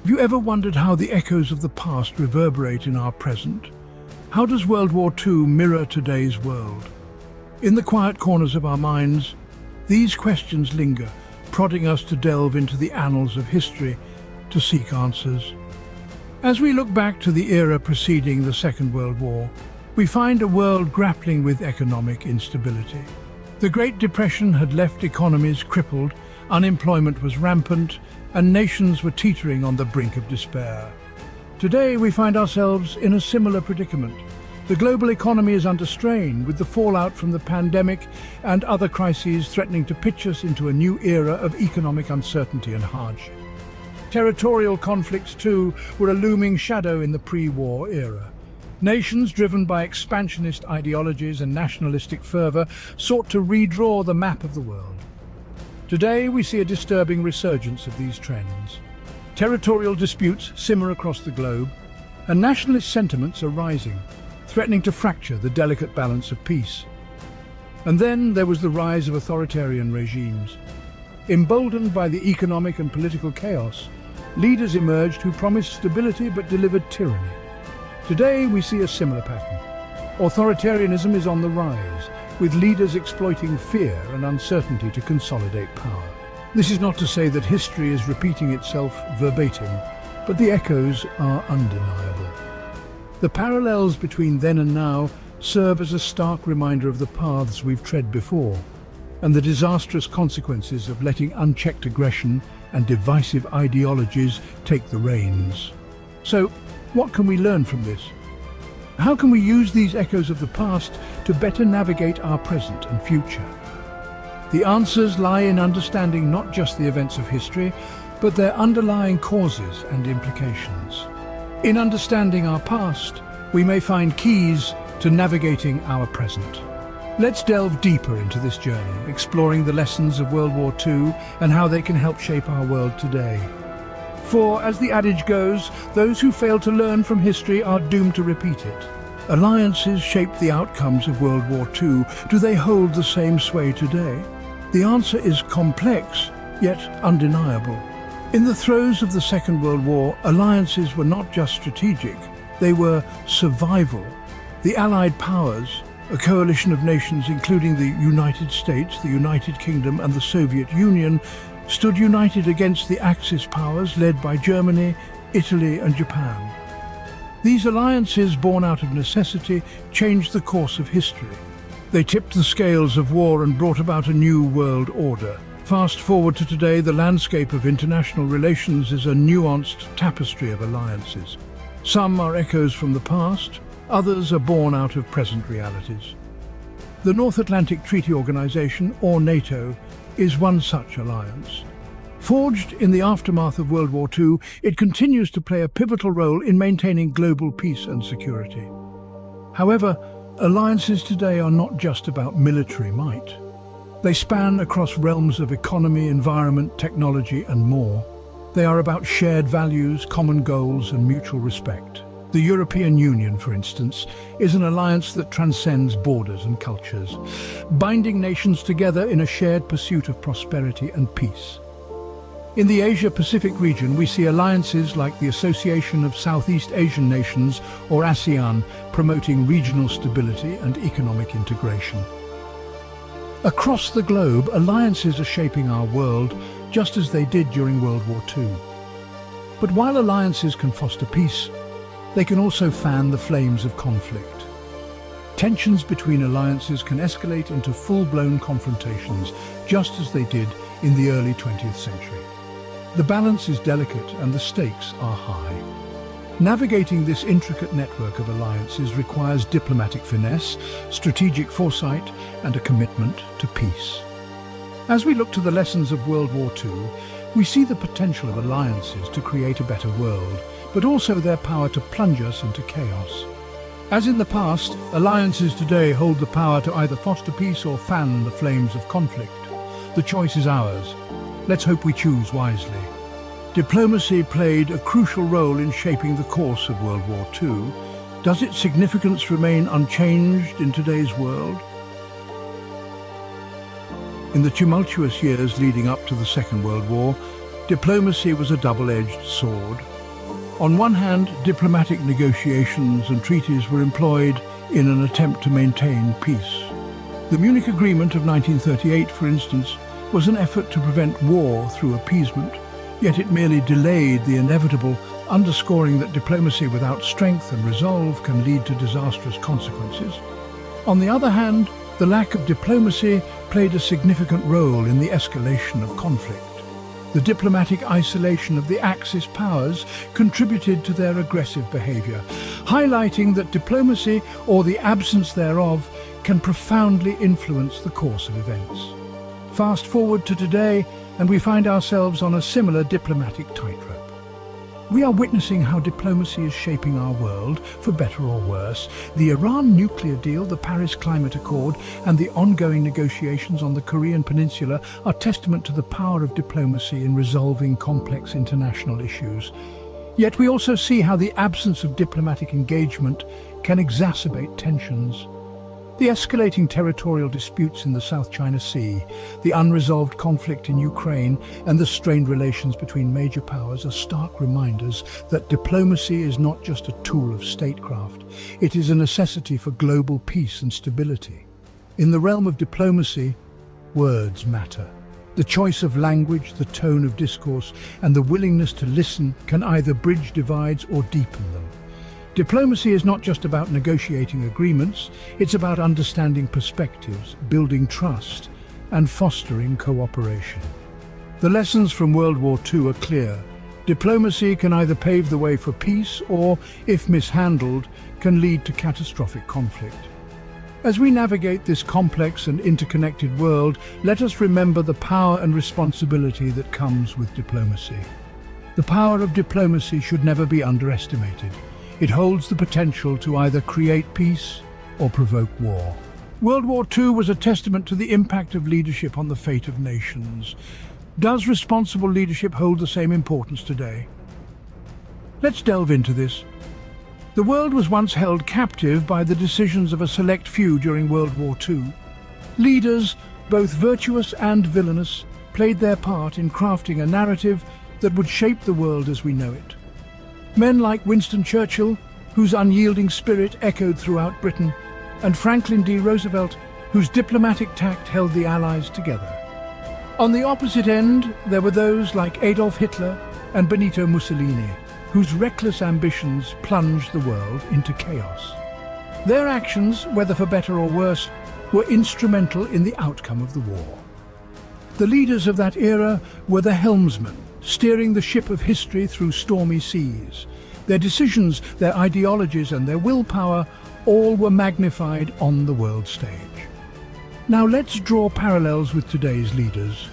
Have you ever wondered how the echoes of the past reverberate in our present? How does World War II mirror today's world? In the quiet corners of our minds, these questions linger, prodding us to delve into the annals of history to seek answers. As we look back to the era preceding the Second World War, we find a world grappling with economic instability. The Great Depression had left economies crippled, unemployment was rampant, and nations were teetering on the brink of despair. Today we find ourselves in a similar predicament. The global economy is under strain, with the fallout from the pandemic and other crises threatening to pitch us into a new era of economic uncertainty and hardship. Territorial conflicts, too, were a looming shadow in the pre-war era. Nations driven by expansionist ideologies and nationalistic fervour sought to redraw the map of the world. Today we see a disturbing resurgence of these trends. Territorial disputes simmer across the globe, and nationalist sentiments are rising, threatening to fracture the delicate balance of peace. And then there was the rise of authoritarian regimes. Emboldened by the economic and political chaos, leaders emerged who promised stability but delivered tyranny. Today we see a similar pattern. Authoritarianism is on the rise, with leaders exploiting fear and uncertainty to consolidate power. This is not to say that history is repeating itself verbatim, but the echoes are undeniable. The parallels between then and now serve as a stark reminder of the paths we've tread before, and the disastrous consequences of letting unchecked aggression and divisive ideologies take the reins. So, what can we learn from this? How can we use these echoes of the past to better navigate our present and future? The answers lie in understanding not just the events of history, but their underlying causes and implications. In understanding our past, we may find keys to navigating our present. Let's delve deeper into this journey, exploring the lessons of World War II and how they can help shape our world today. For, as the adage goes, those who fail to learn from history are doomed to repeat it. Alliances shaped the outcomes of World War II. Do they hold the same sway today? The answer is complex, yet undeniable. In the throes of the Second World War, alliances were not just strategic, they were survival. The Allied powers, a coalition of nations including the United States, the United Kingdom and the Soviet Union, stood united against the Axis powers led by Germany, Italy and Japan. These alliances, born out of necessity, changed the course of history. They tipped the scales of war and brought about a new world order. Fast forward to today, the landscape of international relations is a nuanced tapestry of alliances. Some are echoes from the past, others are born out of present realities. The North Atlantic Treaty Organization, or NATO, is one such alliance. Forged in the aftermath of World War II, it continues to play a pivotal role in maintaining global peace and security. However, alliances today are not just about military might. They span across realms of economy, environment, technology, and more. They are about shared values, common goals, and mutual respect. The European Union, for instance, is an alliance that transcends borders and cultures, binding nations together in a shared pursuit of prosperity and peace. In the Asia-Pacific region, we see alliances like the Association of Southeast Asian Nations, or ASEAN, promoting regional stability and economic integration. Across the globe, alliances are shaping our world, just as they did during World War II. But while alliances can foster peace, they can also fan the flames of conflict. Tensions between alliances can escalate into full-blown confrontations, just as they did in the early 20th century. The balance is delicate and the stakes are high. Navigating this intricate network of alliances requires diplomatic finesse, strategic foresight, and a commitment to peace. As we look to the lessons of World War II, we see the potential of alliances to create a better world, but also their power to plunge us into chaos. As in the past, alliances today hold the power to either foster peace or fan the flames of conflict. The choice is ours. Let's hope we choose wisely. Diplomacy played a crucial role in shaping the course of World War II. Does its significance remain unchanged in today's world? In the tumultuous years leading up to the Second World War, diplomacy was a double-edged sword. On one hand, diplomatic negotiations and treaties were employed in an attempt to maintain peace. The Munich Agreement of 1938, for instance, was an effort to prevent war through appeasement, yet it merely delayed the inevitable, underscoring that diplomacy without strength and resolve can lead to disastrous consequences. On the other hand, the lack of diplomacy played a significant role in the escalation of conflict. The diplomatic isolation of the Axis powers contributed to their aggressive behavior, highlighting that diplomacy, or the absence thereof, can profoundly influence the course of events. Fast forward to today, and we find ourselves on a similar diplomatic tightrope. We are witnessing how diplomacy is shaping our world, for better or worse. The Iran nuclear deal, the Paris Climate Accord, and the ongoing negotiations on the Korean Peninsula are testament to the power of diplomacy in resolving complex international issues. Yet we also see how the absence of diplomatic engagement can exacerbate tensions. The escalating territorial disputes in the South China Sea, the unresolved conflict in Ukraine, and the strained relations between major powers are stark reminders that diplomacy is not just a tool of statecraft, it is a necessity for global peace and stability. In the realm of diplomacy, words matter. The choice of language, the tone of discourse, and the willingness to listen can either bridge divides or deepen them. Diplomacy is not just about negotiating agreements, it's about understanding perspectives, building trust, and fostering cooperation. The lessons from World War II are clear. Diplomacy can either pave the way for peace or, if mishandled, can lead to catastrophic conflict. As we navigate this complex and interconnected world, let us remember the power and responsibility that comes with diplomacy. The power of diplomacy should never be underestimated. It holds the potential to either create peace or provoke war. World War II was a testament to the impact of leadership on the fate of nations. Does responsible leadership hold the same importance today? Let's delve into this. The world was once held captive by the decisions of a select few during World War II. Leaders, both virtuous and villainous, played their part in crafting a narrative that would shape the world as we know it. Men like Winston Churchill, whose unyielding spirit echoed throughout Britain, and Franklin D. Roosevelt, whose diplomatic tact held the Allies together. On the opposite end, there were those like Adolf Hitler and Benito Mussolini, whose reckless ambitions plunged the world into chaos. Their actions, whether for better or worse, were instrumental in the outcome of the war. The leaders of that era were the helmsmen, steering the ship of history through stormy seas. Their decisions, their ideologies, and their willpower all were magnified on the world stage. Now let's draw parallels with today's leaders.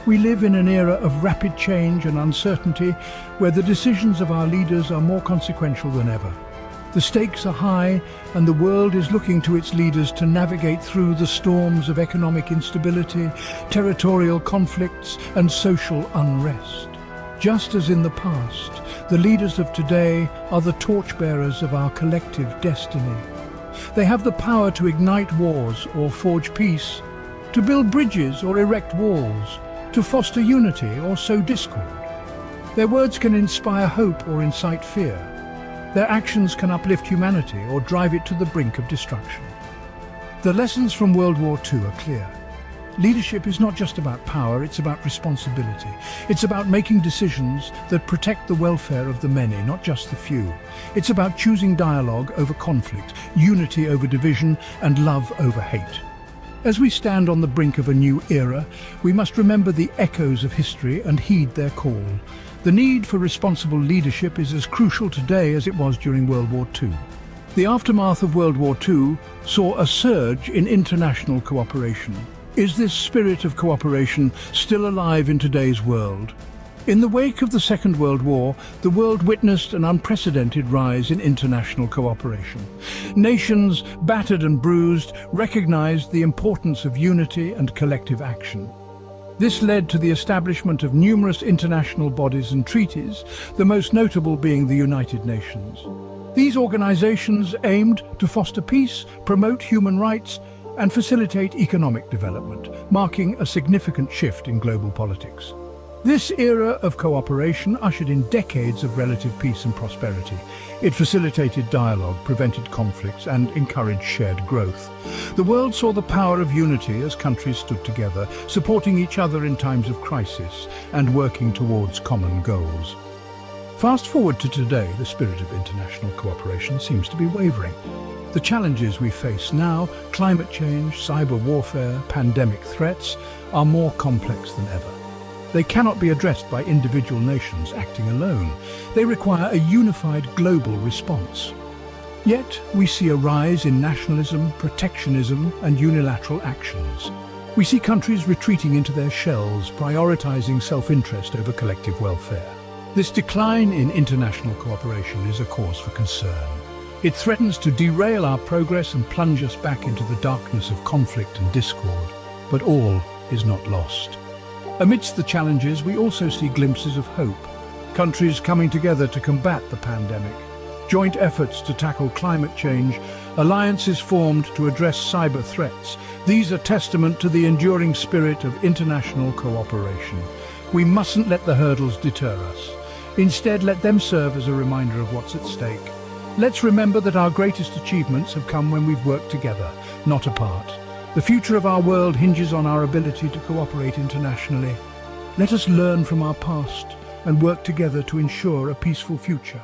We live in an era of rapid change and uncertainty where the decisions of our leaders are more consequential than ever. The stakes are high, and the world is looking to its leaders to navigate through the storms of economic instability, territorial conflicts, and social unrest. Just as in the past, the leaders of today are the torchbearers of our collective destiny. They have the power to ignite wars or forge peace, to build bridges or erect walls, to foster unity or sow discord. Their words can inspire hope or incite fear. Their actions can uplift humanity or drive it to the brink of destruction. The lessons from World War II are clear. Leadership is not just about power, it's about responsibility. It's about making decisions that protect the welfare of the many, not just the few. It's about choosing dialogue over conflict, unity over division, and love over hate. As we stand on the brink of a new era, we must remember the echoes of history and heed their call. The need for responsible leadership is as crucial today as it was during World War II. The aftermath of World War II saw a surge in international cooperation. Is this spirit of cooperation still alive in today's world? In the wake of the Second World War, the world witnessed an unprecedented rise in international cooperation. Nations, battered and bruised, recognized the importance of unity and collective action. This led to the establishment of numerous international bodies and treaties, the most notable being the United Nations. These organizations aimed to foster peace, promote human rights, and facilitate economic development, marking a significant shift in global politics. This era of cooperation ushered in decades of relative peace and prosperity. It facilitated dialogue, prevented conflicts, and encouraged shared growth. The world saw the power of unity as countries stood together, supporting each other in times of crisis and working towards common goals. Fast forward to today, the spirit of international cooperation seems to be wavering. The challenges we face now, climate change, cyber warfare, pandemic threats, are more complex than ever. They cannot be addressed by individual nations acting alone. They require a unified global response. Yet, we see a rise in nationalism, protectionism, and unilateral actions. We see countries retreating into their shells, prioritizing self-interest over collective welfare. This decline in international cooperation is a cause for concern. It threatens to derail our progress and plunge us back into the darkness of conflict and discord. But all is not lost. Amidst the challenges, we also see glimpses of hope. Countries coming together to combat the pandemic, joint efforts to tackle climate change, alliances formed to address cyber threats. These are testament to the enduring spirit of international cooperation. We mustn't let the hurdles deter us. Instead, let them serve as a reminder of what's at stake. Let's remember that our greatest achievements have come when we've worked together, not apart. The future of our world hinges on our ability to cooperate internationally. Let us learn from our past and work together to ensure a peaceful future.